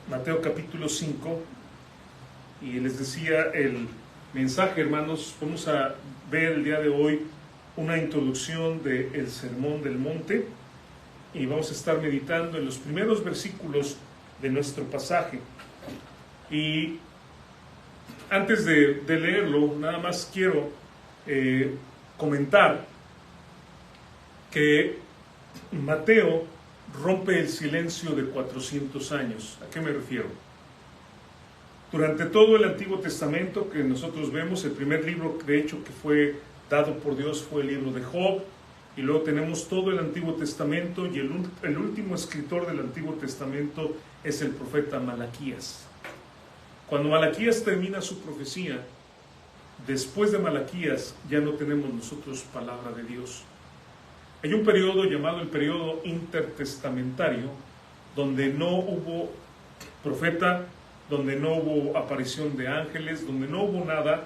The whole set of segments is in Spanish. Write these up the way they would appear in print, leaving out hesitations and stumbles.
Mateo capítulo 5, y les decía el mensaje, hermanos. Vamos a ver el día de hoy una introducción del Sermón del Monte, y vamos a estar meditando en los primeros versículos de nuestro pasaje. Y antes de leerlo, nada más quiero comentar que Mateo rompe el silencio de 400 años. ¿A qué me refiero? Durante todo el Antiguo Testamento que nosotros vemos, el primer libro de hecho que fue dado por Dios fue el libro de Job, y luego tenemos todo el Antiguo Testamento, y el último escritor del Antiguo Testamento es el profeta Malaquías. Cuando Malaquías termina su profecía, después de Malaquías ya no tenemos nosotros palabra de Dios. Hay un periodo llamado el periodo intertestamentario, donde no hubo profeta, donde no hubo aparición de ángeles, donde no hubo nada,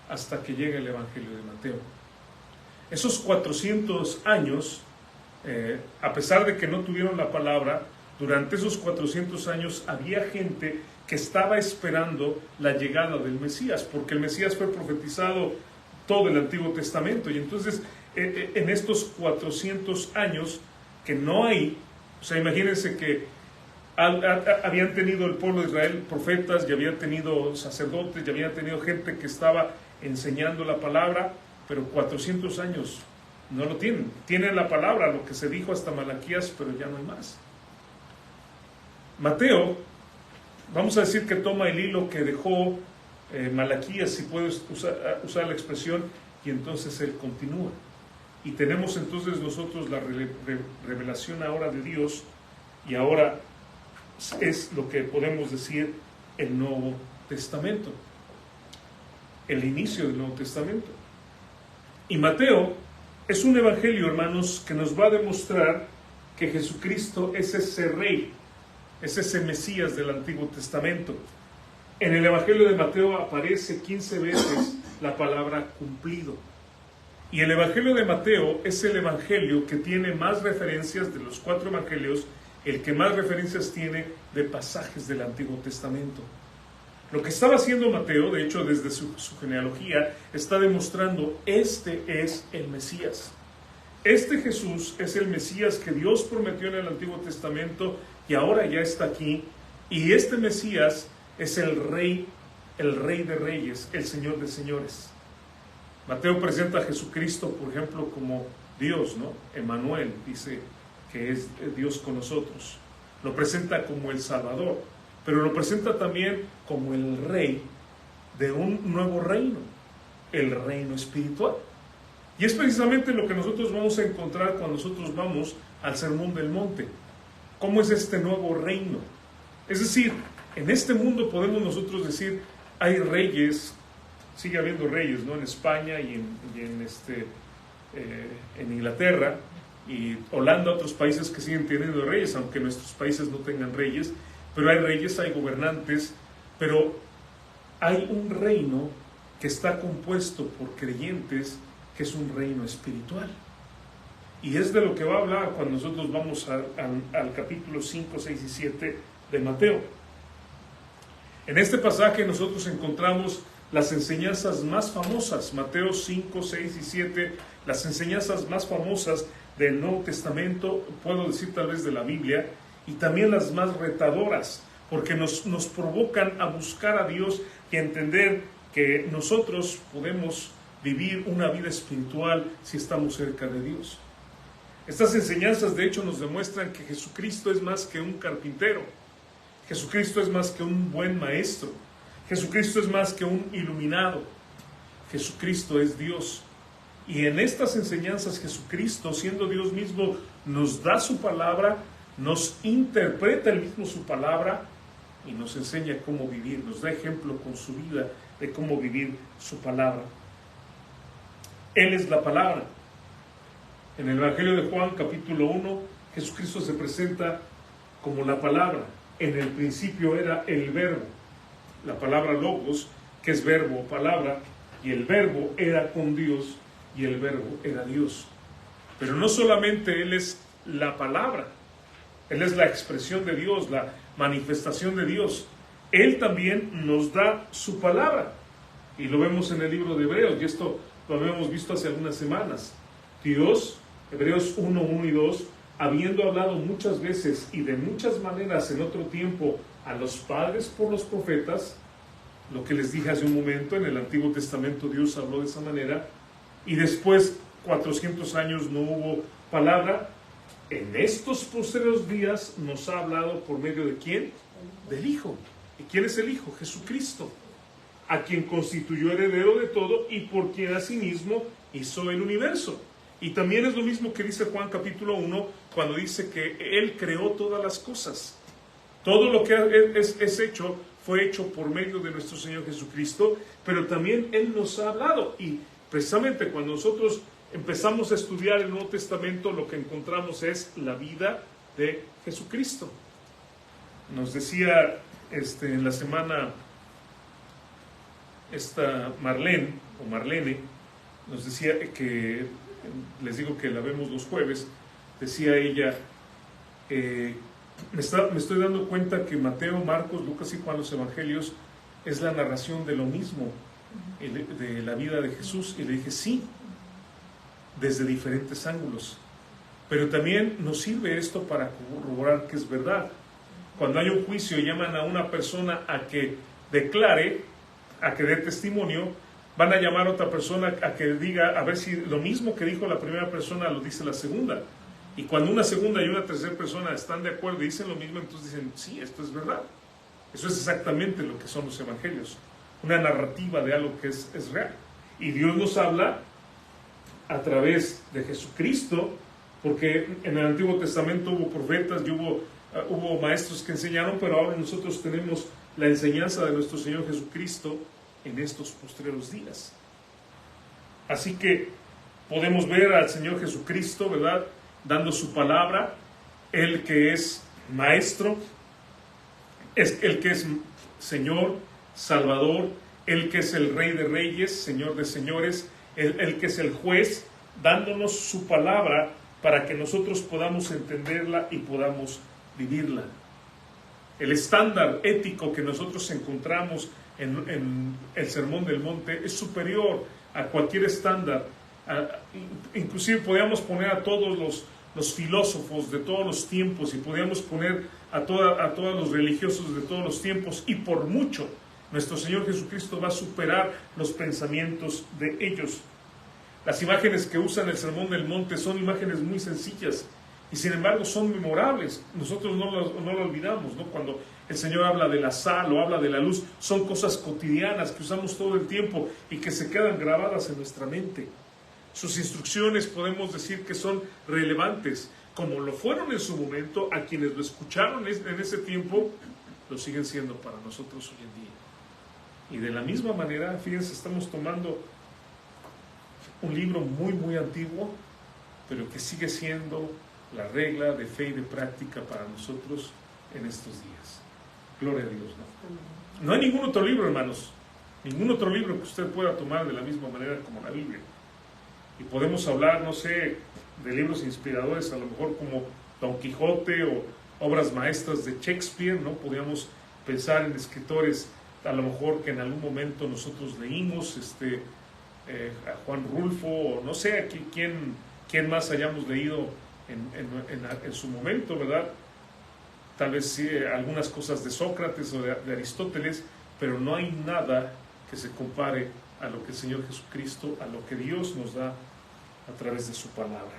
hasta que llega el Evangelio de Mateo. Esos 400 años, a pesar de que no tuvieron la palabra, durante esos 400 años había gente que estaba esperando la llegada del Mesías, porque el Mesías fue profetizado todo el Antiguo Testamento. Y entonces en estos 400 años que no hay, o sea, imagínense que habían tenido el pueblo de Israel profetas, y habían tenido sacerdotes, y habían tenido gente que estaba enseñando la palabra, pero 400 años no lo tienen. Tienen la palabra, lo que se dijo hasta Malaquías, pero ya no hay más. Mateo, vamos a decir que toma el hilo que dejó Malaquías, si puedes usar la expresión, y entonces él continúa. Y tenemos entonces nosotros la revelación ahora de Dios, y ahora es lo que podemos decir el Nuevo Testamento, el inicio del Nuevo Testamento. Y Mateo es un evangelio, hermanos, que nos va a demostrar que Jesucristo es ese rey, es ese Mesías del Antiguo Testamento. En el evangelio de Mateo aparece 15 veces la palabra cumplido. Y el evangelio de Mateo es el evangelio que tiene más referencias de los 4 evangelios, el que más referencias tiene de pasajes del Antiguo Testamento. Lo que estaba haciendo Mateo, de hecho desde su genealogía, está demostrando: este es el Mesías. Este Jesús es el Mesías que Dios prometió en el Antiguo Testamento, y ahora ya está aquí. Y este Mesías es el Rey de Reyes, el Señor de Señores. Mateo presenta a Jesucristo, por ejemplo, como Dios, ¿no? Emmanuel, dice que es Dios con nosotros. Lo presenta como el Salvador, pero lo presenta también como el Rey de un nuevo reino, el reino espiritual. Y es precisamente lo que nosotros vamos a encontrar cuando nosotros vamos al Sermón del Monte. ¿Cómo es este nuevo reino? Es decir, en este mundo podemos nosotros decir, hay reyes, sigue habiendo reyes, ¿no? En España y en Inglaterra y Holanda, otros países que siguen teniendo reyes, aunque nuestros países no tengan reyes, pero hay reyes, hay gobernantes, pero hay un reino que está compuesto por creyentes, que es un reino espiritual. Y es de lo que va a hablar cuando nosotros vamos al capítulo 5, 6 y 7 de Mateo. En este pasaje nosotros encontramos las enseñanzas más famosas, Mateo 5, 6 y 7, las enseñanzas más famosas del Nuevo Testamento, puedo decir tal vez de la Biblia, y también las más retadoras, porque nos provocan a buscar a Dios y a entender que nosotros podemos vivir una vida espiritual si estamos cerca de Dios. Estas enseñanzas de hecho nos demuestran que Jesucristo es más que un carpintero, Jesucristo es más que un buen maestro, Jesucristo es más que un iluminado, Jesucristo es Dios. Y en estas enseñanzas Jesucristo, siendo Dios mismo, nos da su palabra, nos interpreta él mismo su palabra y nos enseña cómo vivir, nos da ejemplo con su vida de cómo vivir su palabra. Él es la palabra. En el Evangelio de Juan, capítulo 1, Jesucristo se presenta como la palabra. En el principio era el verbo, la palabra logos, que es verbo o palabra, y el verbo era con Dios, y el verbo era Dios. Pero no solamente Él es la palabra, Él es la expresión de Dios, manifestación de Dios. Él también nos da su palabra. Y lo vemos en el libro de Hebreos, y esto lo habíamos visto hace algunas semanas. Dios, Hebreos 1, 1 y 2, habiendo hablado muchas veces y de muchas maneras en otro tiempo a los padres por los profetas, lo que les dije hace un momento, en el Antiguo Testamento Dios habló de esa manera, y después 400 años no hubo palabra. En estos posteriores días nos ha hablado por medio de ¿quién? Del Hijo. ¿Y quién es el Hijo? Jesucristo, a quien constituyó heredero de todo y por quien asimismo hizo el universo. Y también es lo mismo que dice Juan capítulo 1, cuando dice que Él creó todas las cosas. Todo lo que es hecho fue hecho por medio de nuestro Señor Jesucristo, pero también Él nos ha hablado. Y precisamente cuando nosotros empezamos a estudiar el Nuevo Testamento, lo que encontramos es la vida de Jesucristo. Nos decía en la semana Marlene, nos decía que, les digo que la vemos los jueves, decía ella, me estoy dando cuenta que Mateo, Marcos, Lucas y Juan, los evangelios, es la narración de lo mismo, de la vida de Jesús. Y le dije, sí, desde diferentes ángulos. Pero también nos sirve esto para corroborar que es verdad. Cuando hay un juicio y llaman a una persona a que declare, a que dé testimonio, van a llamar a otra persona a que diga, a ver si lo mismo que dijo la primera persona lo dice la segunda. Y cuando una segunda y una tercera persona están de acuerdo y dicen lo mismo, entonces dicen, sí, esto es verdad. Eso es exactamente lo que son los evangelios. Una narrativa de algo que es real. Y Dios nos habla a través de Jesucristo, porque en el Antiguo Testamento hubo profetas y hubo maestros que enseñaron, pero ahora nosotros tenemos la enseñanza de nuestro Señor Jesucristo en estos postreros días. Así que podemos ver al Señor Jesucristo, ¿verdad?, dando su palabra, el que es maestro, es el que es Señor, Salvador, el que es el Rey de Reyes, Señor de Señores, el que es el juez, dándonos su palabra para que nosotros podamos entenderla y podamos vivirla. El estándar ético que nosotros encontramos en el Sermón del Monte es superior a cualquier estándar. Inclusive podríamos poner a todos los filósofos de todos los tiempos, y podríamos poner a todos los religiosos de todos los tiempos, y por mucho nuestro Señor Jesucristo va a superar los pensamientos de ellos. Las imágenes que usan el Sermón del Monte son imágenes muy sencillas y sin embargo son memorables. Nosotros no lo olvidamos, ¿no? Cuando el Señor habla de la sal o habla de la luz, son cosas cotidianas que usamos todo el tiempo y que se quedan grabadas en nuestra mente. Sus instrucciones podemos decir que son relevantes, como lo fueron en su momento a quienes lo escucharon en ese tiempo, lo siguen siendo para nosotros hoy en día. Y de la misma manera, fíjense, estamos tomando un libro muy, muy antiguo, pero que sigue siendo la regla de fe y de práctica para nosotros en estos días. Gloria a Dios, ¿no? No hay ningún otro libro, hermanos, ningún otro libro que usted pueda tomar de la misma manera como la Biblia. Y podemos hablar, no sé, de libros inspiradores, a lo mejor como Don Quijote o obras maestras de Shakespeare, ¿no? Podríamos pensar en escritores, a lo mejor que en algún momento nosotros leímos, a Juan Rulfo, o no sé, quién más hayamos leído en su momento, ¿verdad? Tal vez sí, algunas cosas de Sócrates o de Aristóteles, pero no hay nada que se compare a lo que el Señor Jesucristo, a lo que Dios nos da a través de su palabra.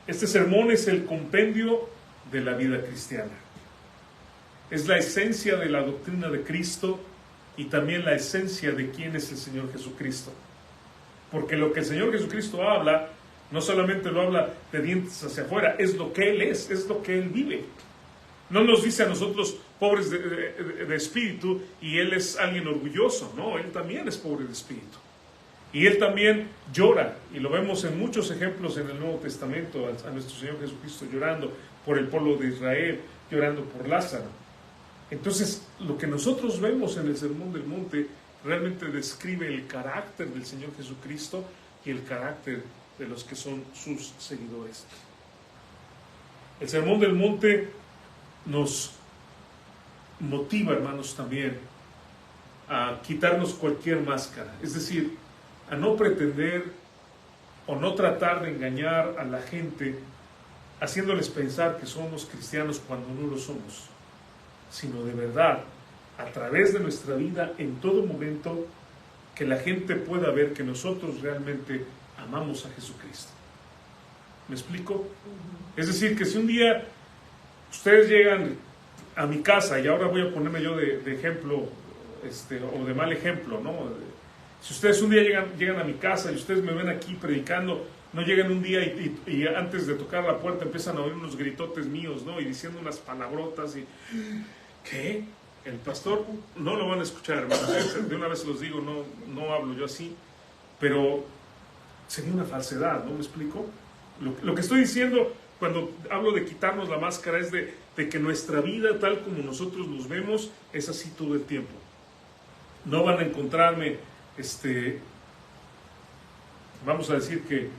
Este sermón es el compendio de la vida cristiana. Es la esencia de la doctrina de Cristo y también la esencia de quién es el Señor Jesucristo. Porque lo que el Señor Jesucristo habla, no solamente lo habla de dientes hacia afuera, es lo que Él es lo que Él vive. No nos dice a nosotros pobres de espíritu y Él es alguien orgulloso. No, Él también es pobre de espíritu. Y Él también llora, y lo vemos en muchos ejemplos en el Nuevo Testamento, a nuestro Señor Jesucristo llorando por el pueblo de Israel, llorando por Lázaro. Entonces, lo que nosotros vemos en el Sermón del Monte realmente describe el carácter del Señor Jesucristo y el carácter de los que son sus seguidores. El Sermón del Monte nos motiva, hermanos, también a quitarnos cualquier máscara, es decir, a no pretender o no tratar de engañar a la gente haciéndoles pensar que somos cristianos cuando no lo somos, sino de verdad, a través de nuestra vida, en todo momento, que la gente pueda ver que nosotros realmente amamos a Jesucristo. ¿Me explico? Es decir, que si un día ustedes llegan a mi casa, y ahora voy a ponerme yo de ejemplo, o de mal ejemplo, ¿no? Si ustedes un día llegan a mi casa y ustedes me ven aquí predicando, no llegan un día y antes de tocar la puerta empiezan a oír unos gritotes míos, ¿no? Y diciendo unas palabrotas y... ¿Qué? El pastor no lo van a escuchar, hermanos. De una vez los digo, no hablo yo así, pero sería una falsedad, ¿no? ¿Me explico? Lo que estoy diciendo cuando hablo de quitarnos la máscara es de que nuestra vida, tal como nosotros nos vemos, es así todo el tiempo. No van a encontrarme, vamos a decir que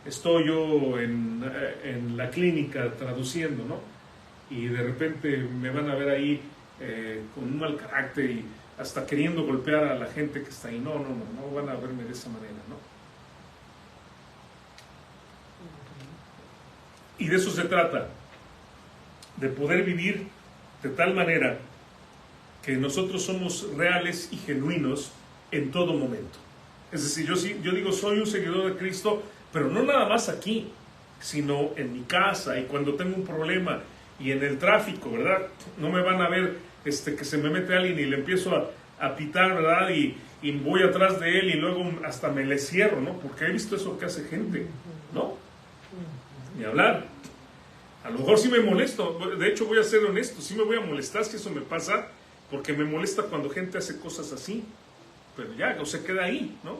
estoy yo en la clínica traduciendo, ¿no? Y de repente me van a ver ahí con un mal carácter y hasta queriendo golpear a la gente que está ahí. No van a verme de esa manera, ¿no? Y de eso se trata, de poder vivir de tal manera que nosotros somos reales y genuinos en todo momento. Es decir, yo digo, soy un seguidor de Cristo, pero no nada más aquí, sino en mi casa y cuando tengo un problema y en el tráfico, ¿verdad? No me van a ver que se me mete alguien y le empiezo a pitar, ¿verdad? Y voy atrás de él y luego hasta me le cierro, ¿no? Porque he visto eso que hace gente, ¿no? Ni hablar. A lo mejor sí me molesto, de hecho voy a ser honesto, sí me voy a molestar si eso me pasa, porque me molesta cuando gente hace cosas así, pero ya, o se queda ahí, ¿no?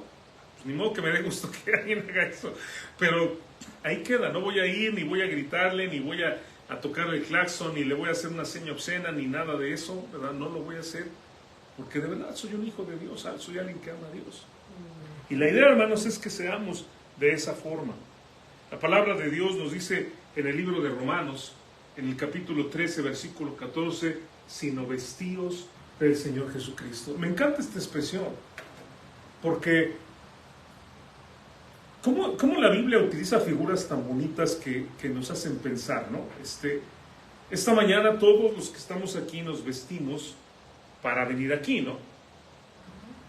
Pues ni modo que me dé gusto que alguien haga eso, pero ahí queda, no voy a ir, ni voy a gritarle, ni voy a tocarle el claxon, ni le voy a hacer una seña obscena, ni nada de eso, ¿verdad? No lo voy a hacer, porque de verdad soy un hijo de Dios, soy alguien que ama a Dios. Y la idea, hermanos, es que seamos de esa forma. La palabra de Dios nos dice en el libro de Romanos, en el capítulo 13, versículo 14, sino vestíos del Señor Jesucristo. Me encanta esta expresión, porque ¿cómo la Biblia utiliza figuras tan bonitas que nos hacen pensar, ¿no? Esta mañana todos los que estamos aquí nos vestimos para venir aquí, ¿no?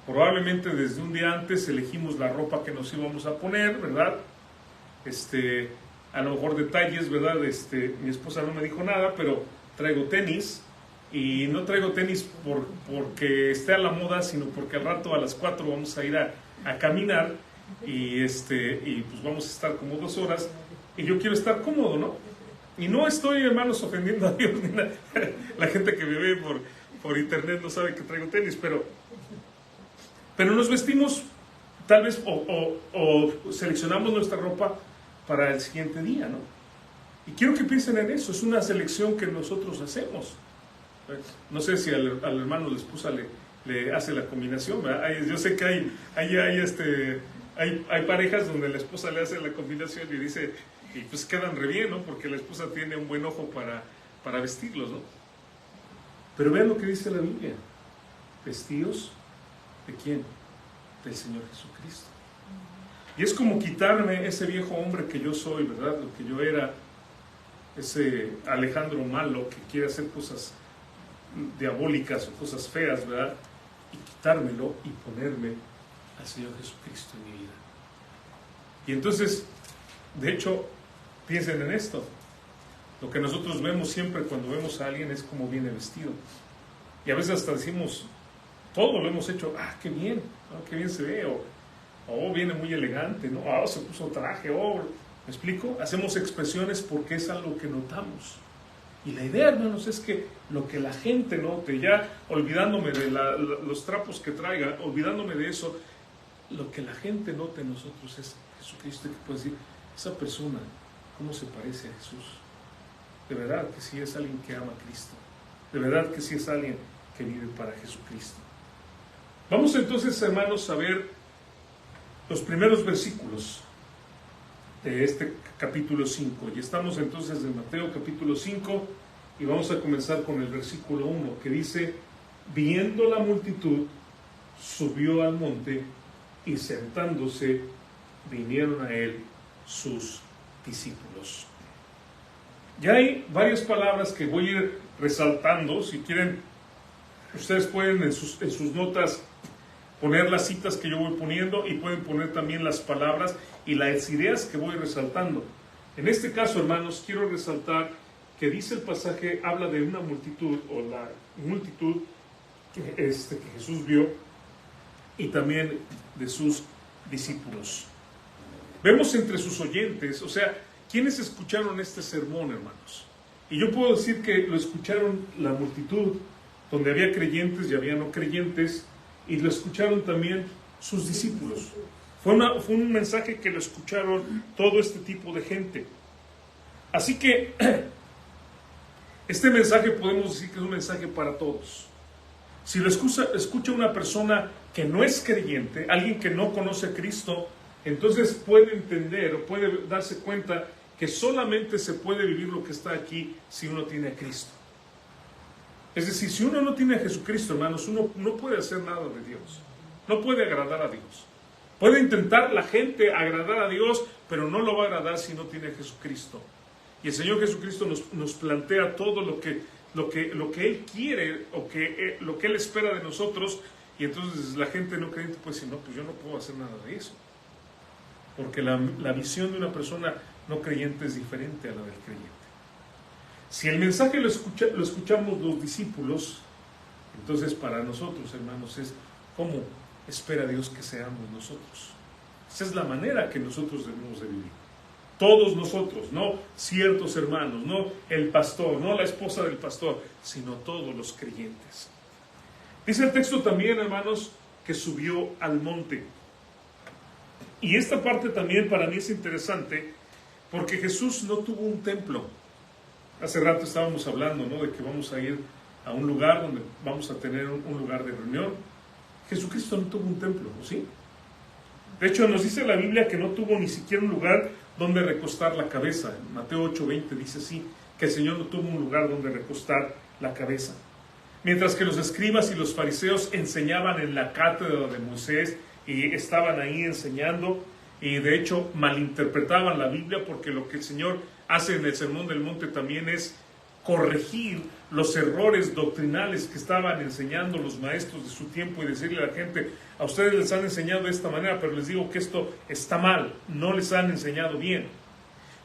Probablemente desde un día antes elegimos la ropa que nos íbamos a poner, ¿verdad? A lo mejor detalles, ¿verdad? Mi esposa no me dijo nada, pero traigo tenis, y no traigo tenis porque esté a la moda, sino porque al rato a las 4 vamos a ir a caminar, y pues vamos a estar como 2 horas, y yo quiero estar cómodo, ¿no? Y no estoy, hermanos, ofendiendo a Dios, ni nada. La gente que me ve por internet no sabe que traigo tenis, pero nos vestimos tal vez, o seleccionamos nuestra ropa para el siguiente día, ¿no? Y quiero que piensen en eso, es una selección que nosotros hacemos. No sé si al hermano la esposa le hace la combinación, ¿verdad? Yo sé que hay parejas donde la esposa le hace la combinación y dice, y pues quedan re bien, ¿no? Porque la esposa tiene un buen ojo para vestirlos, ¿no? Pero vean lo que dice la Biblia. ¿Vestidos de quién? Del Señor Jesucristo. Y es como quitarme ese viejo hombre que yo soy, ¿verdad? Lo que yo era, ese Alejandro malo que quiere hacer cosas diabólicas o cosas feas, ¿verdad? Y quitármelo y ponerme al Señor Jesucristo en mi vida. Y entonces, de hecho, piensen en esto. Lo que nosotros vemos siempre cuando vemos a alguien es cómo viene vestido. Y a veces hasta decimos, todo lo hemos hecho, qué bien, ¿no? Qué bien se ve, o viene muy elegante, ¿no? Se puso traje, ¿me explico? Hacemos expresiones porque es algo que notamos. Y la idea, hermanos, es que lo que la gente note, ya olvidándome de los trapos que traiga, olvidándome de eso, lo que la gente note en nosotros es Jesucristo, que puede decir, esa persona, ¿cómo se parece a Jesús? De verdad que sí es alguien que ama a Cristo. De verdad que sí es alguien que vive para Jesucristo. Vamos entonces, hermanos, a ver los primeros versículos de este capítulo 5. Y estamos entonces en Mateo capítulo 5, y vamos a comenzar con el versículo 1, que dice: viendo la multitud, subió al monte, y sentándose, vinieron a él sus discípulos. Ya hay varias palabras que voy a ir resaltando. Si quieren, ustedes pueden en sus notas poner las citas que yo voy poniendo, y pueden poner también las palabras y las ideas que voy resaltando. En este caso, hermanos, quiero resaltar que dice el pasaje, habla de una multitud, o la multitud que Jesús vio, y también de sus discípulos. Vemos entre sus oyentes, o sea, ¿quiénes escucharon este sermón, hermanos? Y yo puedo decir que lo escucharon la multitud, donde había creyentes y había no creyentes, y lo escucharon también sus discípulos. Fue un mensaje que lo escucharon todo este tipo de gente. Así que este mensaje podemos decir que es un mensaje para todos. Si lo escucha una persona que no es creyente, alguien que no conoce a Cristo, entonces puede entender o puede darse cuenta que solamente se puede vivir lo que está aquí si uno tiene a Cristo. Es decir, si uno no tiene a Jesucristo, hermanos, uno no puede hacer nada de Dios. No puede agradar a Dios. Puede intentar la gente agradar a Dios, pero no lo va a agradar si no tiene a Jesucristo. Y el Señor Jesucristo nos plantea todo lo que Él quiere, o lo que Él espera de nosotros. Y entonces la gente no creyente puede decir: no, pues yo no puedo hacer nada de eso. Porque la visión de una persona no creyente es diferente a la del creyente. Si el mensaje lo escuchamos los discípulos, entonces para nosotros, hermanos, es cómo espera Dios que seamos nosotros. Esa es la manera que nosotros debemos de vivir. Todos nosotros, no ciertos hermanos, no el pastor, no la esposa del pastor, sino todos los creyentes. Dice el texto también, hermanos, que subió al monte. Y esta parte también para mí es interesante, porque Jesús no tuvo un templo. Hace rato estábamos hablando, ¿no?, de que vamos a ir a un lugar donde vamos a tener un lugar de reunión. Jesucristo no tuvo un templo, ¿o sí? De hecho, nos dice la Biblia que no tuvo ni siquiera un lugar donde recostar la cabeza. En Mateo 8:20 dice así, que el Señor no tuvo un lugar donde recostar la cabeza. Mientras que los escribas y los fariseos enseñaban en la cátedra de Moisés y estaban ahí enseñando, y de hecho malinterpretaban la Biblia, porque lo que el Señor hace en el Sermón del Monte también es corregir los errores doctrinales que estaban enseñando los maestros de su tiempo, y decirle a la gente: a ustedes les han enseñado de esta manera, pero les digo que esto está mal, no les han enseñado bien.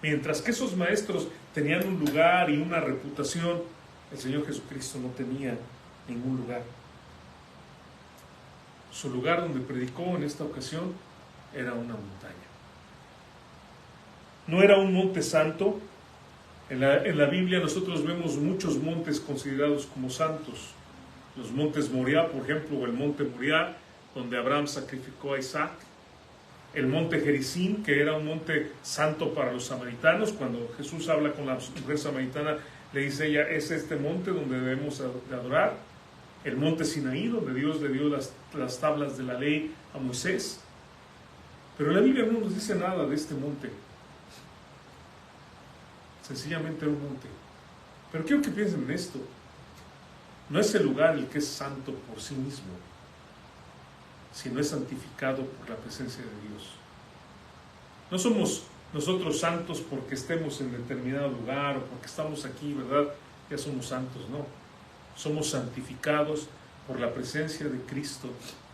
Mientras que esos maestros tenían un lugar y una reputación, el Señor Jesucristo no tenía ningún lugar. Su lugar donde predicó en esta ocasión era una montaña. No era un monte santo. En la Biblia nosotros vemos muchos montes considerados como santos. Los montes Moriah, por ejemplo, o el monte Moriah, donde Abraham sacrificó a Isaac. El monte Gerizim, que era un monte santo para los samaritanos. Cuando Jesús habla con la mujer samaritana, le dice ella: es este monte donde debemos de adorar. El monte Sinaí, donde Dios le dio las tablas de la ley a Moisés. Pero la Biblia no nos dice nada de este monte. Sencillamente era un monte. Pero quiero que piensen en esto. No es el lugar el que es santo por sí mismo, sino es santificado por la presencia de Dios. No somos nosotros santos porque estemos en determinado lugar o porque estamos aquí, ¿verdad? Ya somos santos, no. Somos santificados por la presencia de Cristo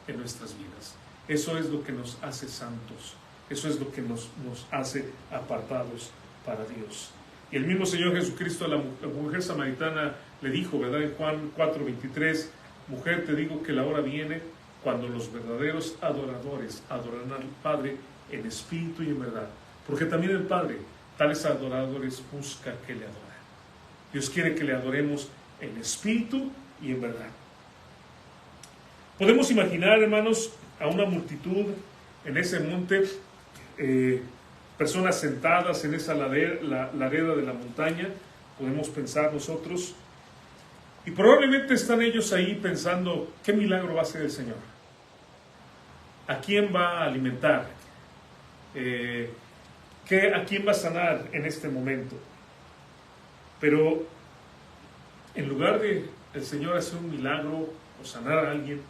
en nuestras vidas. Eso es lo que nos hace santos. Eso es lo que nos hace apartados para Dios. Y el mismo Señor Jesucristo a la mujer samaritana le dijo, ¿verdad? En Juan 4:23, mujer, te digo que la hora viene cuando los verdaderos adoradores adorarán al Padre en espíritu y en verdad. Porque también el Padre, tales adoradores, busca que le adoren. Dios quiere que le adoremos en espíritu y en verdad. Podemos imaginar, hermanos, a una multitud en ese monte, personas sentadas en esa ladera de la montaña, podemos pensar nosotros, y probablemente están ellos ahí pensando: ¿qué milagro va a hacer el Señor? ¿A quién va a alimentar? ¿A quién va a sanar en este momento? Pero En lugar de el Señor hacer un milagro o sanar a alguien,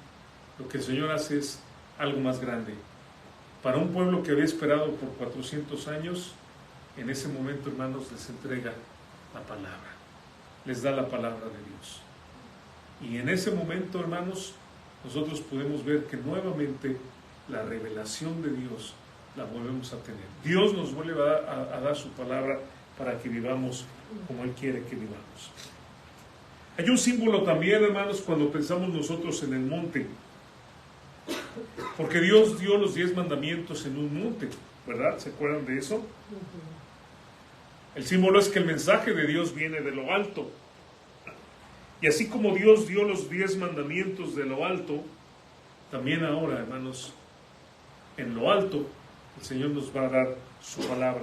lo que el Señor hace es algo más grande. Para un pueblo que había esperado por 400 años, en ese momento, hermanos, les entrega la palabra, les da la palabra de Dios. Y en ese momento, hermanos, nosotros podemos ver que nuevamente la revelación de Dios la volvemos a tener. Dios nos vuelve a dar su palabra para que vivamos como Él quiere que vivamos. Hay un símbolo también, hermanos, cuando pensamos nosotros en el monte, porque Dios dio los 10 mandamientos en un monte, ¿verdad? ¿Se acuerdan de eso? El símbolo es que el mensaje de Dios viene de lo alto. Y así como Dios dio los 10 mandamientos de lo alto, también ahora, hermanos, en lo alto, el Señor nos va a dar su palabra.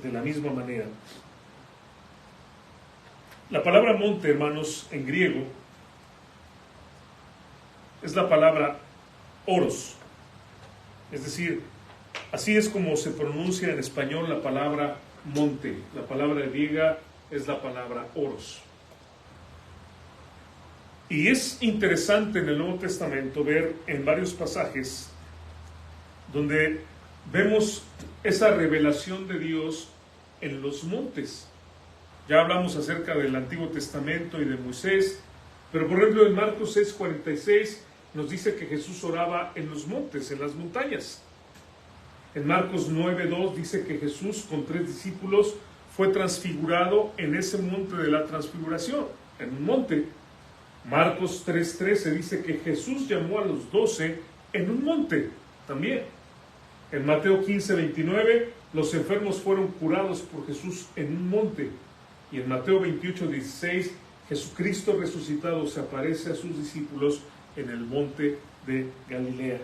De la misma manera. La palabra monte, hermanos, en griego, es la palabra oros. Es decir, así es como se pronuncia en español la palabra monte. La palabra griega es la palabra oros. Y es interesante en el Nuevo Testamento ver en varios pasajes donde vemos esa revelación de Dios en los montes. Ya hablamos acerca del Antiguo Testamento y de Moisés, pero por ejemplo en Marcos 6:46 nos dice que Jesús oraba en los montes, en las montañas. En Marcos 9:2 dice que Jesús con 3 discípulos fue transfigurado en ese monte de la transfiguración, en un monte. Marcos 3:13 dice que Jesús llamó a los 12 en un monte también. En Mateo 15:29 los enfermos fueron curados por Jesús en un monte. Y en Mateo 28:16 Jesucristo resucitado se aparece a sus discípulos en el monte de Galilea.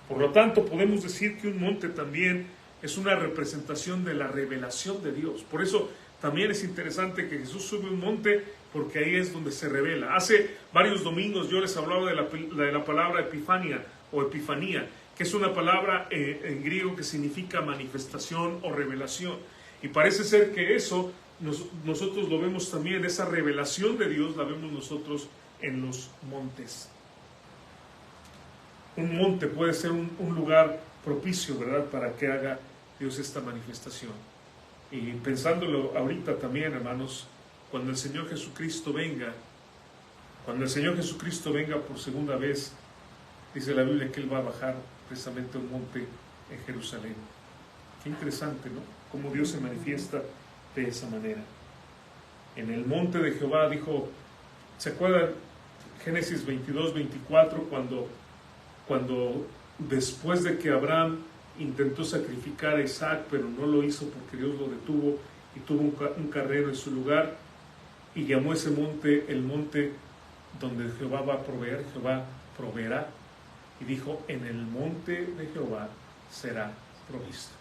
Por lo tanto, podemos decir que un monte también es una representación de la revelación de Dios. Por eso también es interesante que Jesús sube un monte, porque ahí es donde se revela. Hace varios domingos yo les hablaba de la palabra epifania o epifanía, que es una palabra en griego que significa manifestación o revelación. Y parece ser que eso nosotros lo vemos también, esa revelación de Dios la vemos nosotros en los montes. Un monte puede ser un lugar propicio, ¿verdad?, para que haga Dios esta manifestación. Y pensándolo ahorita también, hermanos, cuando el Señor Jesucristo venga por segunda vez, dice la Biblia que Él va a bajar precisamente a un monte en Jerusalén. Qué interesante, ¿no?, cómo Dios se manifiesta de esa manera. En el monte de Jehová dijo, ¿se acuerdan? Génesis 22-24, cuando después de que Abraham intentó sacrificar a Isaac, pero no lo hizo porque Dios lo detuvo y tuvo un carnero en su lugar, y llamó ese monte el monte donde Jehová va a proveer, Jehová proveerá, y dijo, en el monte de Jehová será provisto.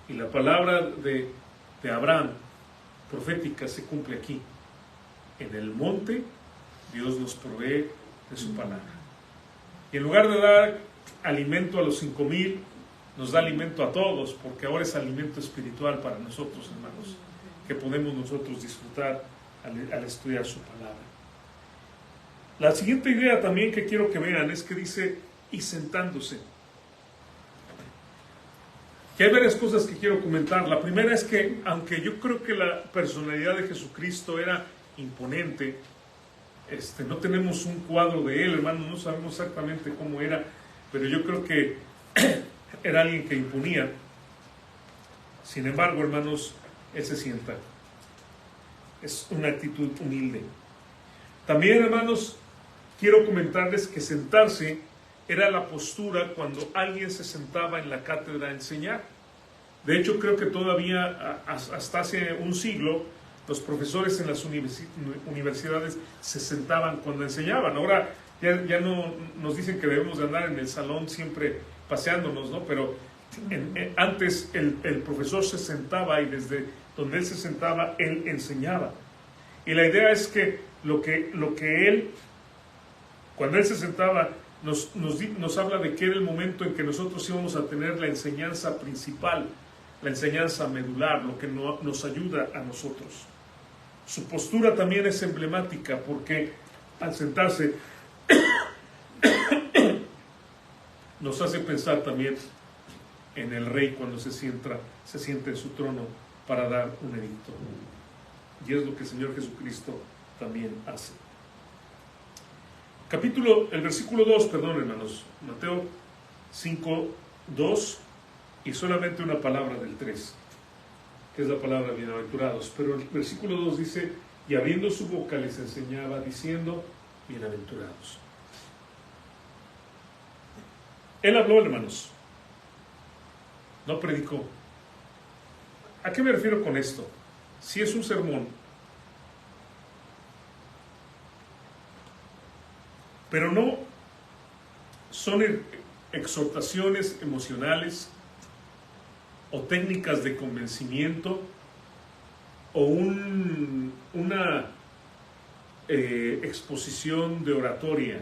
Y la palabra de Abraham profética se cumple aquí. En el monte Dios nos provee de su palabra. Y en lugar de dar alimento a los 5,000, nos da alimento a todos, porque ahora es alimento espiritual para nosotros, hermanos, que podemos nosotros disfrutar al estudiar su palabra. La siguiente idea también que quiero que vean es que dice, y sentándose. Que hay varias cosas que quiero comentar. La primera es que, aunque yo creo que la personalidad de Jesucristo era imponente, no tenemos un cuadro de Él, hermano, no sabemos exactamente cómo era, pero yo creo que era alguien que imponía. Sin embargo, hermanos, Él se sienta. Es una actitud humilde. También, hermanos, quiero comentarles que sentarse era la postura cuando alguien se sentaba en la cátedra a enseñar. De hecho, creo que todavía hasta hace un siglo los profesores en las universidades se sentaban cuando enseñaban. Ahora ya no nos dicen que debemos de andar en el salón siempre paseándonos, ¿no? Pero antes el profesor se sentaba y desde donde él se sentaba, él enseñaba. Y la idea es que lo que él, cuando él se sentaba, nos habla de que era el momento en que nosotros íbamos a tener la enseñanza principal. la enseñanza medular, lo que nos ayuda a nosotros. Su postura también es emblemática porque al sentarse nos hace pensar también en el rey cuando se sienta en su trono para dar un edicto. Y es lo que el Señor Jesucristo también hace. El versículo 2, perdón, hermanos, Mateo 5, 2, y solamente una palabra del 3, que es la palabra bienaventurados. Pero el versículo 2 dice, y abriendo su boca les enseñaba diciendo, bienaventurados. Él habló, hermanos, no predicó. ¿A qué me refiero con esto? Si es un sermón, pero no son exhortaciones emocionales o técnicas de convencimiento o una exposición de oratoria.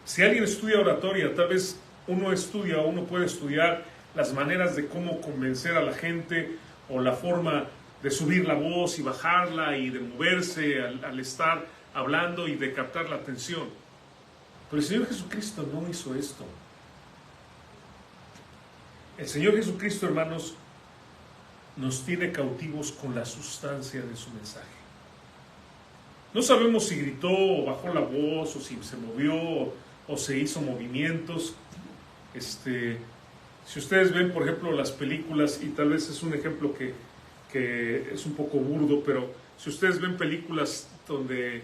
Si alguien estudia oratoria, tal vez uno puede estudiar las maneras de cómo convencer a la gente o la forma de subir la voz y bajarla y de moverse al estar hablando y de captar la atención. Pero el Señor Jesucristo no hizo esto. El Señor Jesucristo, hermanos, nos tiene cautivos con la sustancia de su mensaje. No sabemos si gritó o bajó la voz o si se movió o se hizo movimientos. Si ustedes ven, por ejemplo, las películas, y tal vez es un ejemplo que es un poco burdo, pero si ustedes ven películas donde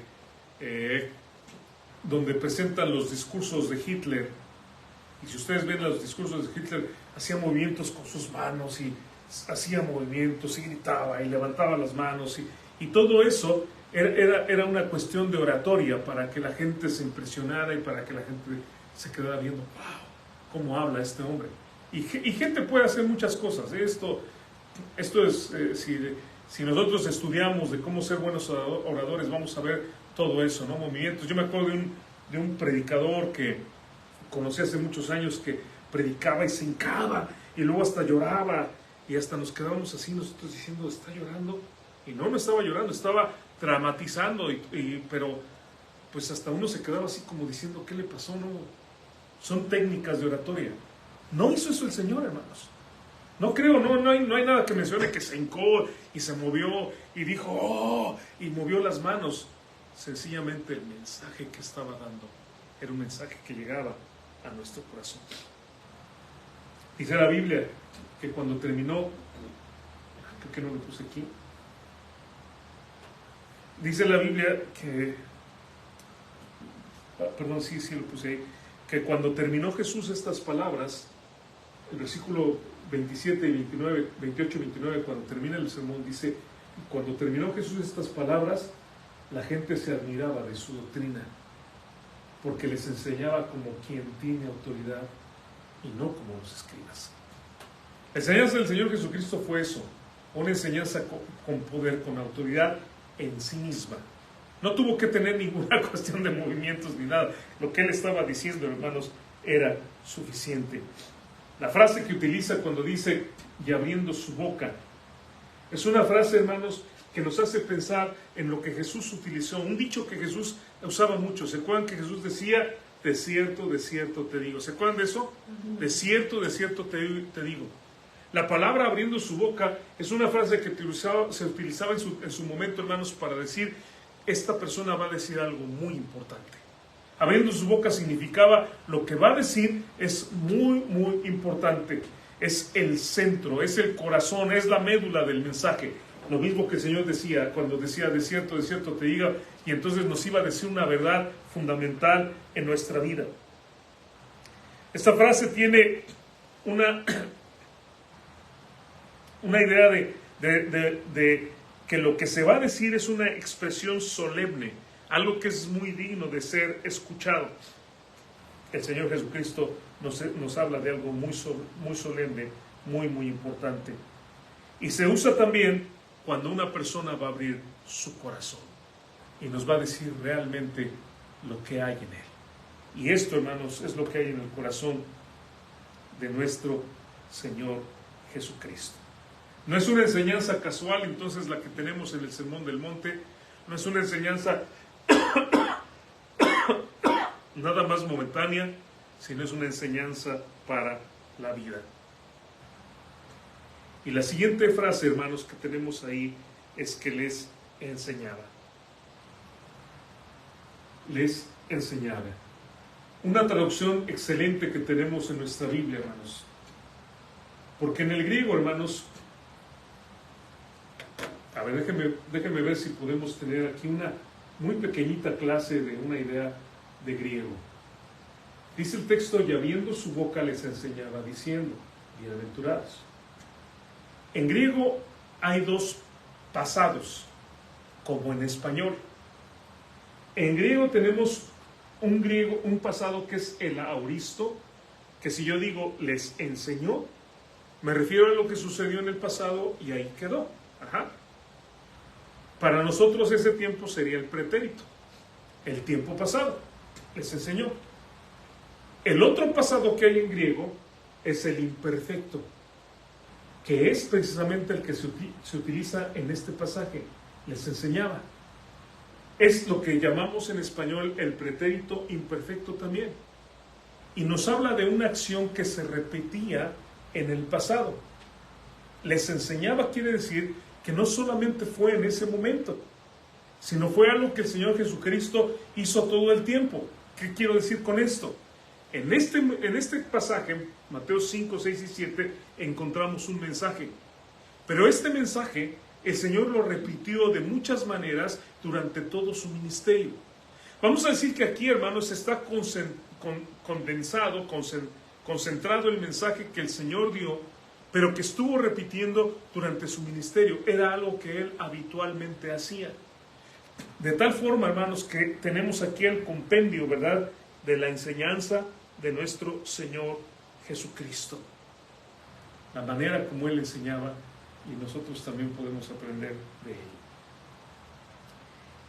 presentan los discursos de Hitler, y si ustedes ven los discursos de Hitler, hacía movimientos con sus manos y hacía movimientos y gritaba y levantaba las manos y todo eso era una cuestión de oratoria para que la gente se impresionara y para que la gente se quedara viendo, wow, cómo habla este hombre. Y gente puede hacer muchas cosas. Esto es, si nosotros estudiamos de cómo ser buenos oradores, vamos a ver todo eso, ¿no? Movimientos. Yo me acuerdo de un predicador que conocí hace muchos años que predicaba y se hincaba y luego hasta lloraba y hasta nos quedábamos así nosotros diciendo, ¿está llorando? Y no estaba llorando, estaba dramatizando, pero pues hasta uno se quedaba así como diciendo, ¿qué le pasó? No, son técnicas de oratoria. No hizo eso el Señor, hermanos. No creo, no hay nada que mencione que se hincó y se movió y dijo, ¡oh! Y movió las manos. Sencillamente el mensaje que estaba dando era un mensaje que llegaba a nuestro corazón. Dice la Biblia que cuando terminó, creo que no lo puse aquí, dice la Biblia que, perdón, sí lo puse ahí, que cuando terminó Jesús estas palabras, el versículo 27 y 29, 28 y 29, cuando termina el sermón, dice, cuando terminó Jesús estas palabras, la gente se admiraba de su doctrina, porque les enseñaba como quien tiene autoridad y no como los escribas. La enseñanza del Señor Jesucristo fue eso, una enseñanza con poder, con autoridad en sí misma. No tuvo que tener ninguna cuestión de movimientos ni nada. Lo que él estaba diciendo, hermanos, era suficiente. La frase que utiliza cuando dice, y abriendo su boca, es una frase, hermanos, que nos hace pensar en lo que Jesús utilizó. Un dicho que Jesús usaba mucho. ¿Se acuerdan que Jesús decía, de cierto te digo? ¿Se acuerdan de eso? De cierto te digo. La palabra abriendo su boca es una frase que se utilizaba en su momento, hermanos, para decir, esta persona va a decir algo muy importante. Abriendo su boca significaba, lo que va a decir es muy, muy importante. Es el centro, es el corazón, es la médula del mensaje. Lo mismo que el Señor decía, cuando decía, de cierto te diga, y entonces nos iba a decir una verdad fundamental en nuestra vida. Esta frase tiene una idea de que lo que se va a decir es una expresión solemne, algo que es muy digno de ser escuchado. El Señor Jesucristo nos habla de algo muy solemne, muy, muy importante. Y se usa también cuando una persona va a abrir su corazón y nos va a decir realmente lo que hay en él. Y esto, hermanos, es lo que hay en el corazón de nuestro Señor Jesucristo. No es una enseñanza casual, entonces, la que tenemos en el Sermón del Monte. No es una enseñanza nada más momentánea, sino es una enseñanza para la vida. Y la siguiente frase, hermanos, que tenemos ahí es que les enseñaba. Les enseñaba. Una traducción excelente que tenemos en nuestra Biblia, hermanos. Porque en el griego, hermanos, a ver, déjenme ver si podemos tener aquí una muy pequeñita clase de una idea de griego. Dice el texto: y abriendo su boca les enseñaba, diciendo, bienaventurados. En griego hay dos pasados, como en español. En griego tenemos un pasado que es el aoristo, que si yo digo les enseñó, me refiero a lo que sucedió en el pasado y ahí quedó. Ajá. Para nosotros ese tiempo sería el pretérito, el tiempo pasado, les enseñó. El otro pasado que hay en griego es el imperfecto, que es precisamente el que se utiliza en este pasaje, les enseñaba. Es lo que llamamos en español el pretérito imperfecto también. Y nos habla de una acción que se repetía en el pasado. Les enseñaba quiere decir que no solamente fue en ese momento, sino fue algo que el Señor Jesucristo hizo todo el tiempo. ¿Qué quiero decir con esto? En este pasaje, Mateo 5, 6 y 7, encontramos un mensaje. Pero este mensaje, el Señor lo repitió de muchas maneras durante todo su ministerio. Vamos a decir que aquí, hermanos, está concentrado el mensaje que el Señor dio, pero que estuvo repitiendo durante su ministerio. Era algo que Él habitualmente hacía. De tal forma, hermanos, que tenemos aquí el compendio, ¿verdad?, de la enseñanza de nuestro Señor Jesucristo. La manera como Él enseñaba, y nosotros también podemos aprender de Él.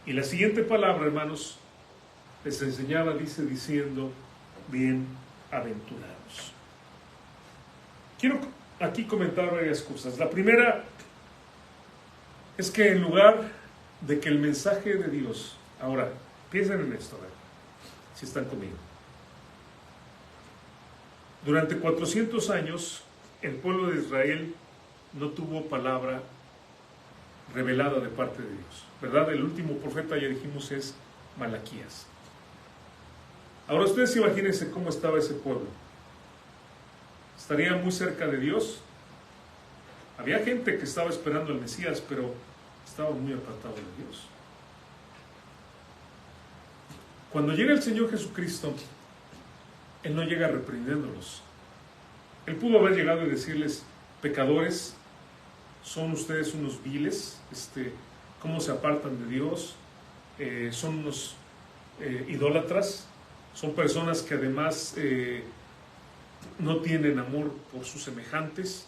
Y la siguiente palabra, hermanos, les enseñaba, diciendo, bienaventurados. Quiero aquí comentar varias cosas. La primera es que en lugar de que el mensaje de Dios, ahora, piensen en esto, a ver, si están conmigo. Durante 400 años, el pueblo de Israel no tuvo palabra revelada de parte de Dios, ¿verdad? El último profeta, ya dijimos, es Malaquías. Ahora ustedes imagínense cómo estaba ese pueblo. Estaría muy cerca de Dios. Había gente que estaba esperando al Mesías, pero estaba muy apartado de Dios. Cuando llega el Señor Jesucristo, Él no llega reprendiéndolos. Él pudo haber llegado y decirles: pecadores, son ustedes unos viles, cómo se apartan de Dios, son unos idólatras, son personas que además no tienen amor por sus semejantes.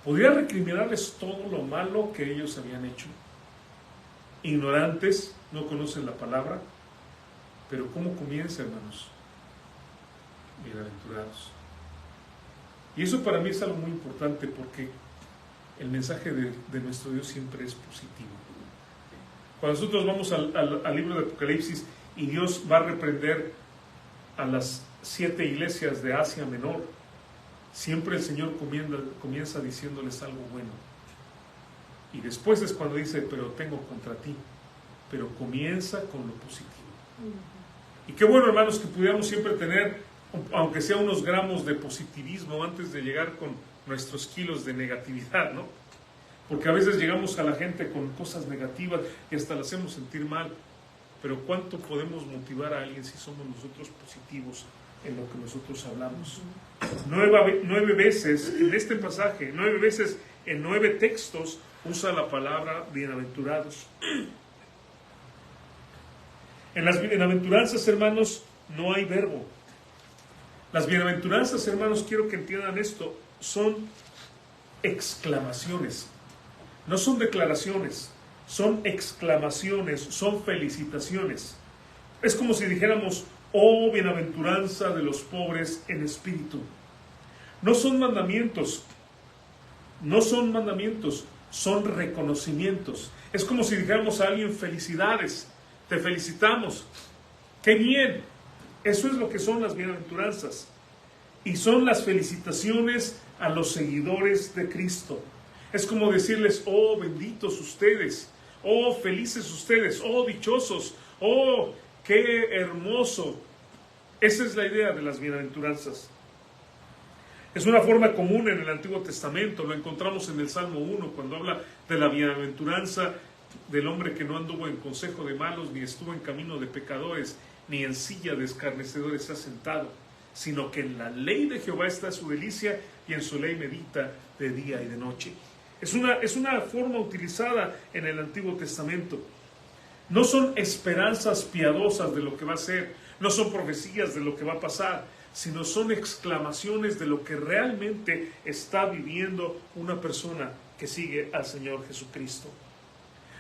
Podría recriminarles todo lo malo que ellos habían hecho. Ignorantes, no conocen la palabra. Pero ¿cómo comienza, hermanos? Bienaventurados. Y eso para mí es algo muy importante, porque el mensaje de nuestro Dios siempre es positivo. Cuando nosotros vamos al libro de Apocalipsis y Dios va a reprender a las 7 iglesias de Asia Menor, siempre el Señor comienza diciéndoles algo bueno. Y después es cuando dice: pero tengo contra ti. Pero comienza con lo positivo. Y qué bueno, hermanos, que pudiéramos siempre tener, aunque sea unos gramos de positivismo antes de llegar con nuestros kilos de negatividad, ¿no? Porque a veces llegamos a la gente con cosas negativas y hasta la hacemos sentir mal. Pero ¿cuánto podemos motivar a alguien si somos nosotros positivos en lo que nosotros hablamos? 9 veces en este pasaje, 9 veces en 9 textos usa la palabra bienaventurados. En las bienaventuranzas, hermanos, no hay verbo. Las bienaventuranzas, hermanos, quiero que entiendan esto, son exclamaciones. No son declaraciones, son exclamaciones, son felicitaciones. Es como si dijéramos: oh, bienaventuranza de los pobres en espíritu. No son mandamientos, no son mandamientos, son reconocimientos. Es como si dijéramos a alguien: felicidades, te felicitamos, qué bien. Eso es lo que son las bienaventuranzas. Y son las felicitaciones a los seguidores de Cristo. Es como decirles: oh, benditos ustedes, oh, felices ustedes, oh, dichosos, oh, qué hermoso. Esa es la idea de las bienaventuranzas. Es una forma común en el Antiguo Testamento. Lo encontramos en el Salmo 1, cuando habla de la bienaventuranza del hombre que no anduvo en consejo de malos, ni estuvo en camino de pecadores, ni en silla de escarnecedores se ha sentado, sino que en la ley de Jehová está su delicia, y en su ley medita de día y de noche. Es una forma utilizada en el Antiguo Testamento. No son esperanzas piadosas de lo que va a ser, no son profecías de lo que va a pasar, sino son exclamaciones de lo que realmente está viviendo una persona que sigue al Señor Jesucristo.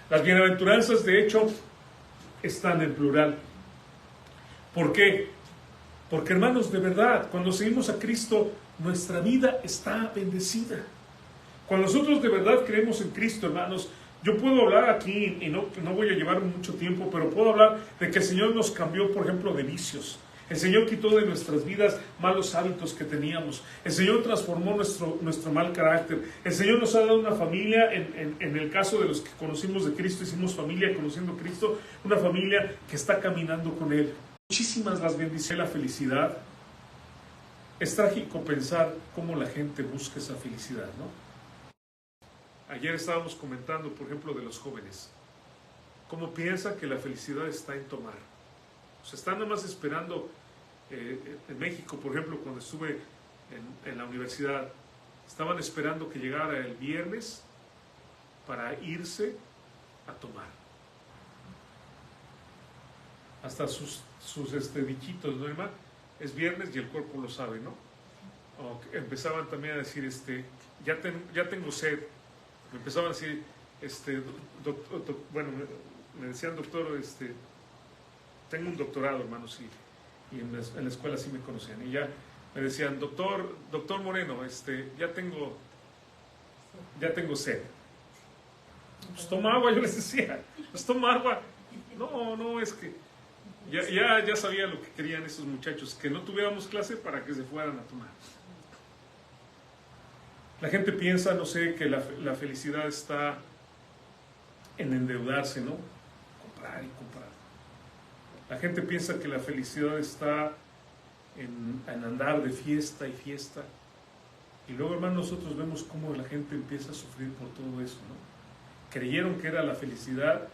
Las bienaventuranzas, de hecho, están en plural. ¿Por qué? Porque, hermanos, de verdad, cuando seguimos a Cristo, nuestra vida está bendecida. Cuando nosotros de verdad creemos en Cristo, hermanos, yo puedo hablar aquí, y no voy a llevar mucho tiempo, pero puedo hablar de que el Señor nos cambió, por ejemplo, de vicios. El Señor quitó de nuestras vidas malos hábitos que teníamos. El Señor transformó nuestro mal carácter. El Señor nos ha dado una familia, en el caso de los que conocimos de Cristo, hicimos familia conociendo a Cristo, una familia que está caminando con Él. Muchísimas las bendiciones, la felicidad. Es trágico pensar cómo la gente busca esa felicidad, ¿no? Ayer estábamos comentando, por ejemplo, de los jóvenes. Cómo piensan que la felicidad está en tomar. O sea, están nada más esperando. En México, por ejemplo, cuando estuve en la universidad, estaban esperando que llegara el viernes para irse a tomar. Hasta sus dichitos, ¿no, hermano? Es viernes y el cuerpo lo sabe, ¿no? O empezaban también a decir, ya tengo sed. Me empezaban a decir, bueno, me decían: doctor, tengo un doctorado, hermanos, y en la escuela sí me conocían. Y ya me decían: doctor Moreno, ya tengo sed. Pues toma agua, yo les decía. Pues toma agua. No, es que ya sabía lo que querían esos muchachos, que no tuviéramos clase para que se fueran a tomar. La gente piensa, no sé, que la felicidad está en endeudarse, ¿no? Comprar y comprar. La gente piensa que la felicidad está en andar de fiesta y fiesta. Y luego, hermanos, nosotros vemos cómo la gente empieza a sufrir por todo eso, ¿no? Creyeron que era la felicidad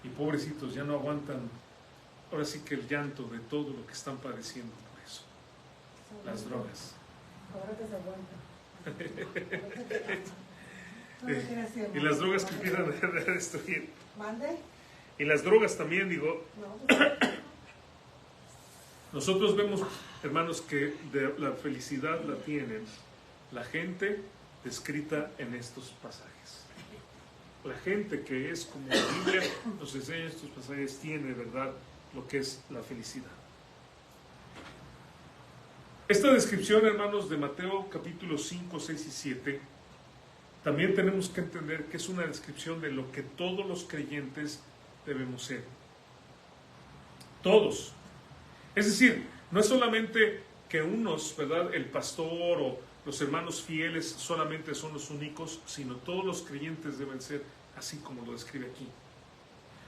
y pobrecitos ya no aguantan, ahora sí que el llanto de todo lo que están padeciendo por eso. Las drogas. Ahora que se aguantan. Y las drogas que empiezan a destruir. ¿Mande? Y las drogas también, digo. Nosotros vemos, hermanos, que la felicidad la tienen la gente descrita en estos pasajes. La gente que es como la Biblia nos enseña estos pasajes tiene, ¿verdad?, lo que es la felicidad. Esta descripción, hermanos, de Mateo capítulos 5, 6 y 7, también tenemos que entender que es una descripción de lo que todos los creyentes debemos ser. Todos. Es decir, no es solamente que unos, ¿verdad?, el pastor o los hermanos fieles solamente son los únicos, sino todos los creyentes deben ser así como lo describe aquí.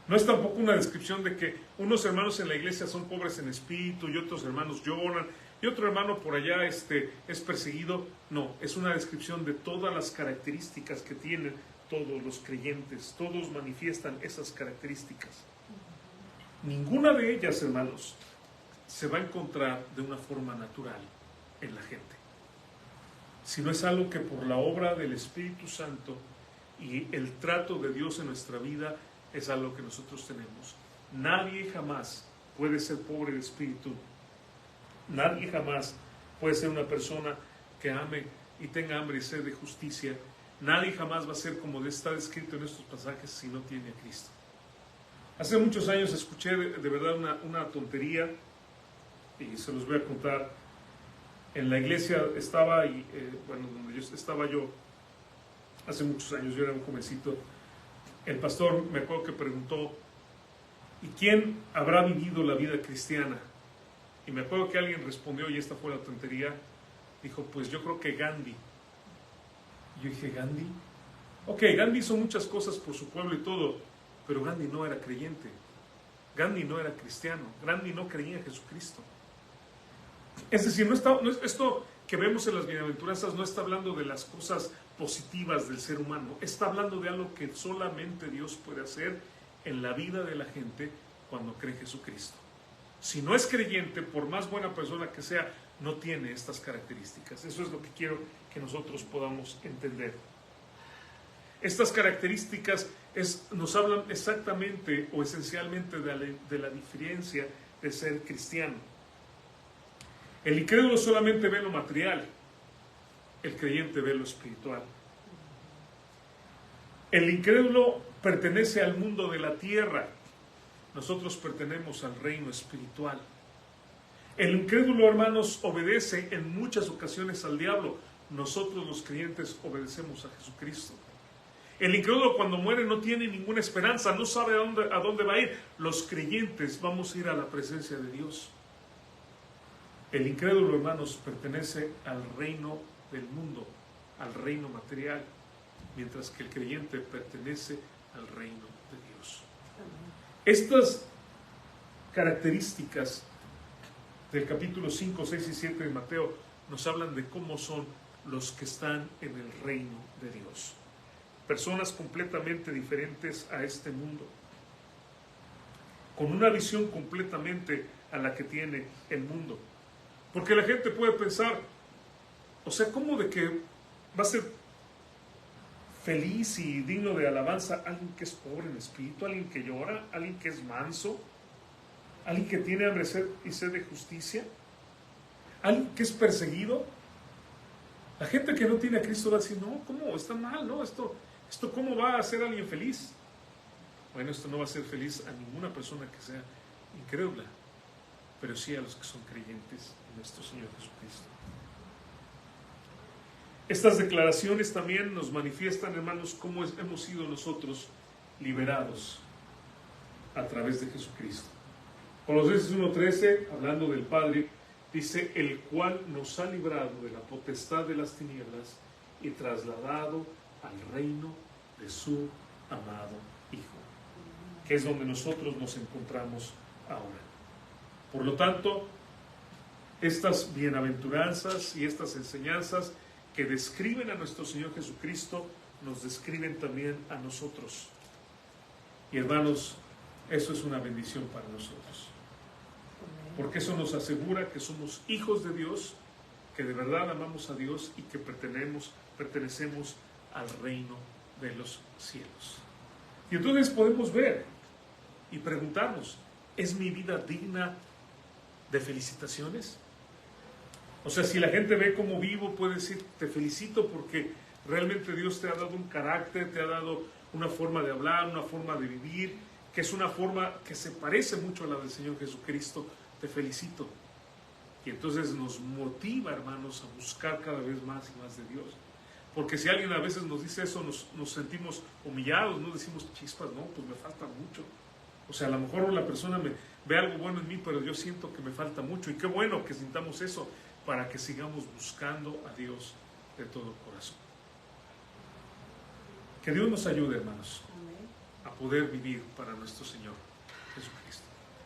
No es tampoco una descripción de que unos hermanos en la iglesia son pobres en espíritu y otros hermanos lloran y otro hermano por allá es perseguido. No, es una descripción de todas las características que tienen todos los creyentes. Todos manifiestan esas características. Ninguna de ellas, hermanos, se va a encontrar de una forma natural en la gente, sino es algo que por la obra del Espíritu Santo y el trato de Dios en nuestra vida es algo que nosotros tenemos. Nadie jamás puede ser pobre de espíritu. Nadie jamás puede ser una persona que ame y tenga hambre y sed de justicia. Nadie jamás va a ser como está descrito en estos pasajes si no tiene a Cristo. Hace muchos años escuché de verdad una tontería y se los voy a contar. En la iglesia estaba, donde estaba yo hace muchos años, yo era un jovencito, el pastor me acuerdo que preguntó, ¿y quién habrá vivido la vida cristiana? Y me acuerdo que alguien respondió, y esta fue la tontería, dijo, pues yo creo que Gandhi. Y yo dije, ¿Gandhi? Ok, Gandhi hizo muchas cosas por su pueblo y todo, pero Gandhi no era creyente. Gandhi no era cristiano. Gandhi no creía en Jesucristo. Es decir, esto que vemos en las bienaventuranzas no está hablando de las cosas positivas del ser humano. Está hablando de algo que solamente Dios puede hacer en la vida de la gente cuando cree en Jesucristo. Si no es creyente, por más buena persona que sea, no tiene estas características. Eso es lo que quiero que nosotros podamos entender. Estas características nos hablan exactamente o esencialmente de la diferencia de ser cristiano. El incrédulo solamente ve lo material, el creyente ve lo espiritual. El incrédulo pertenece al mundo de la tierra, nosotros pertenecemos al reino espiritual. El incrédulo, hermanos, obedece en muchas ocasiones al diablo, nosotros los creyentes obedecemos a Jesucristo. El incrédulo cuando muere no tiene ninguna esperanza, no sabe a dónde va a ir. Los creyentes vamos a ir a la presencia de Dios. El incrédulo, hermanos, pertenece al reino del mundo, al reino material, mientras que el creyente pertenece al reino de Dios. Estas características del capítulo 5, 6 y 7 de Mateo nos hablan de cómo son los que están en el reino de Dios. Personas completamente diferentes a este mundo, con una visión completamente a la que tiene el mundo. Porque la gente puede pensar, o sea, ¿cómo de que va a ser feliz y digno de alabanza alguien que es pobre en espíritu, alguien que llora, alguien que es manso, alguien que tiene hambre y sed de justicia, alguien que es perseguido? La gente que no tiene a Cristo va a decir, no, ¿cómo? Está mal, ¿no? Esto ¿cómo va a hacer a alguien feliz? Bueno, esto no va a hacer feliz a ninguna persona que sea incrédula, pero sí a los que son creyentes en nuestro Señor Jesucristo. Estas declaraciones también nos manifiestan, hermanos, cómo hemos sido nosotros liberados a través de Jesucristo. Colosenses 1:13, hablando del Padre, dice, el cual nos ha librado de la potestad de las tinieblas y trasladado al reino de su amado Hijo, que es donde nosotros nos encontramos ahora. Por lo tanto, estas bienaventuranzas y estas enseñanzas que describen a nuestro Señor Jesucristo, nos describen también a nosotros. Y hermanos, eso es una bendición para nosotros. Porque eso nos asegura que somos hijos de Dios, que de verdad amamos a Dios y que pertenecemos al reino de los cielos. Y entonces podemos ver y preguntarnos, ¿es mi vida digna de felicitaciones? O sea, si la gente ve cómo vivo, puede decir, te felicito porque realmente Dios te ha dado un carácter, te ha dado una forma de hablar, una forma de vivir, que es una forma que se parece mucho a la del Señor Jesucristo. Te felicito. Y entonces nos motiva, hermanos, a buscar cada vez más y más de Dios. Porque si alguien a veces nos dice eso, nos sentimos humillados, no decimos chispas, no, pues me falta mucho. O sea, a lo mejor la persona ve algo bueno en mí, pero yo siento que me falta mucho. Y qué bueno que sintamos eso para que sigamos buscando a Dios de todo corazón. Que Dios nos ayude, hermanos, a poder vivir para nuestro Señor Jesucristo.